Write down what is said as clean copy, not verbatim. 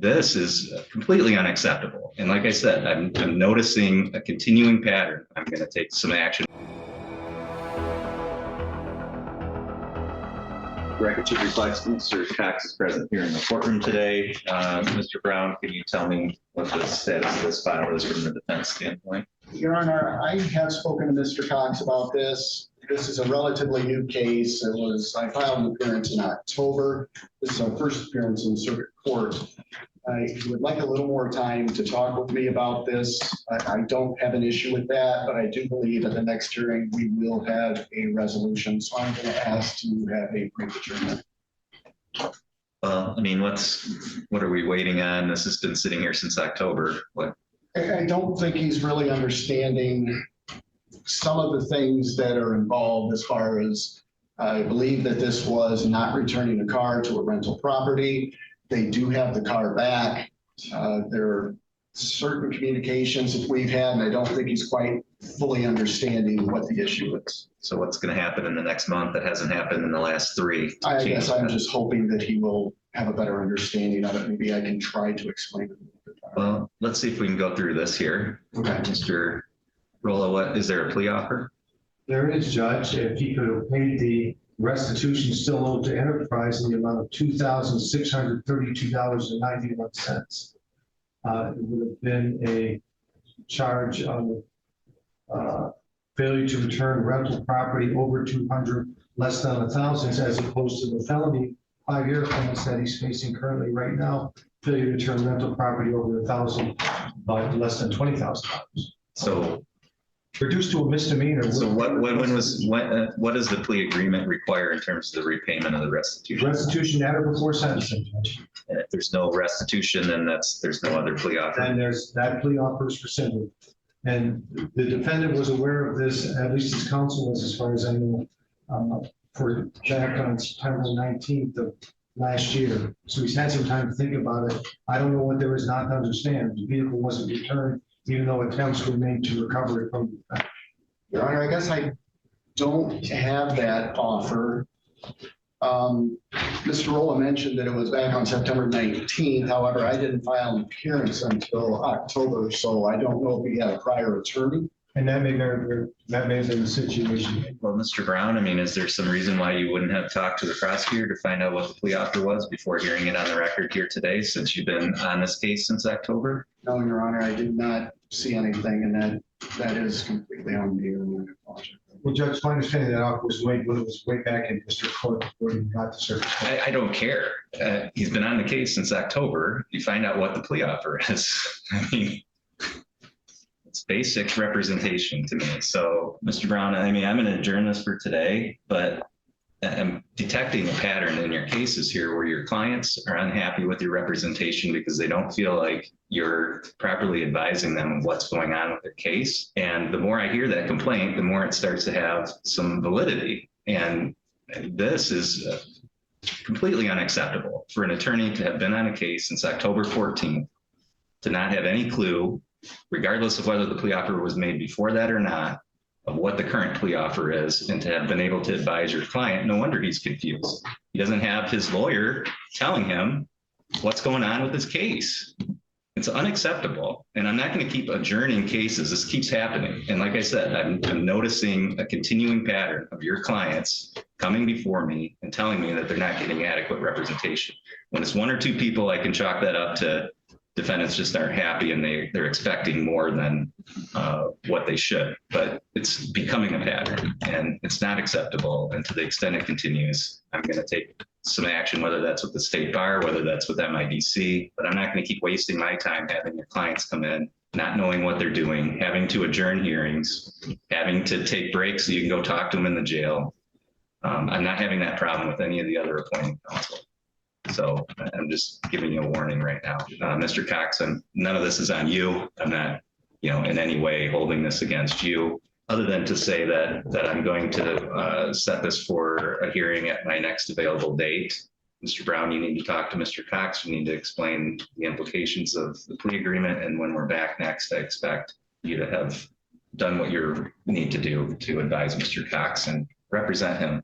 this is completely unacceptable. And like I said, I'm noticing a continuing pattern. I'm going to take some action. Record to reflect Mr. Cox is present here in the courtroom today. Mr. Brown, can you tell me what the status of this file is from the defense standpoint? Your Honor, I have spoken to Mr. Cox about this. This is a relatively new case. I filed an appearance in October. This is our first appearance in circuit court. I would like a little more time to talk with me about this. I don't have an issue with that, but I do believe at the next hearing we will have a resolution. So I'm going to ask to have a brief adjournment. Well, I mean, what are we waiting on? This has been sitting here since October. What? I don't think he's really understanding some of the things that are involved as far as I believe that this was not returning a car to a rental property. They do have the car back. There are certain communications that we've had, and I don't think he's quite fully understanding what the issue is. So what's going to happen in the next month that hasn't happened in the last three? I guess I'm just hoping that he will have a better understanding of it. Maybe I can try to explain it a little bit better. Well, let's see if we can go through this here. Okay. Mr. Rolla, is there a plea offer? There is, Judge. If he could have paid the restitution still owed to Enterprise in the amount of $2,632.91, it would have been a charge of failure to return rental property over 200, less than 1,000, as opposed to the felony 5-year offense that he's facing currently right now, failure to return rental property over 1,000, but less than $20,000. So reduced to a misdemeanor. So what does the plea agreement require in terms of the repayment of the restitution? Restitution at or before sentencing, Judge. And if there's no restitution, then there's no other plea offer. And there's that plea offer is rescinded. And the defendant was aware of this, at least his counsel was, as far as I know, for Jack on September 19th of last year. So he's had some time to think about it. I don't know what there is not to understand. The vehicle wasn't returned, even though attempts were made to recover it from the defendant. Your Honor, I guess I don't have that offer. Mr. Rolla mentioned that it was back on September 19th. However, I didn't file an appearance until October, so I don't know if he had a prior attorney. And that may have been the situation. Well, Mr. Brown, I mean, is there some reason why you wouldn't have talked to the prosecutor to find out what the plea offer was before hearing it on the record here today, since you've been on this case since October? No, Your Honor, I did not see anything, and that is completely on me. Well, Judge, my understanding that offer was way back in Mr. Court before he got to circuit court. I don't care. He's been on the case since October. You find out what the plea offer is. I mean, it's basic representation to me. So, Mr. Brown, I mean, I'm going to adjourn this for today, but I'm detecting a pattern in your cases here where your clients are unhappy with your representation because they don't feel like you're properly advising them of what's going on with their case. And the more I hear that complaint, the more it starts to have some validity. And this is completely unacceptable for an attorney to have been on a case since October 14th, to not have any clue, regardless of whether the plea offer was made before that or not, of what the current plea offer is, and to have been able to advise your client. No wonder he's confused. He doesn't have his lawyer telling him what's going on with his case. It's unacceptable. And I'm not going to keep adjourning cases. This keeps happening. And like I said, I'm noticing a continuing pattern of your clients coming before me and telling me that they're not getting adequate representation. When it's one or two people, I can chalk that up to defendants just aren't happy and they're expecting more than what they should. But it's becoming a pattern and it's not acceptable. And to the extent it continues, I'm going to take some action, whether that's with the state bar, whether that's with MIDC, but I'm not going to keep wasting my time having your clients come in, not knowing what they're doing, having to adjourn hearings, having to take breaks so you can go talk to them in the jail. I'm not having that problem with any of the other appointing counsel. So I'm just giving you a warning right now. Mr. Cox, none of this is on you. I'm not, in any way holding this against you, other than to say that I'm going to set this for a hearing at my next available date. Mr. Brown, you need to talk to Mr. Cox. You need to explain the implications of the plea agreement. And when we're back next, I expect you to have done what you need to do to advise Mr. Cox and represent him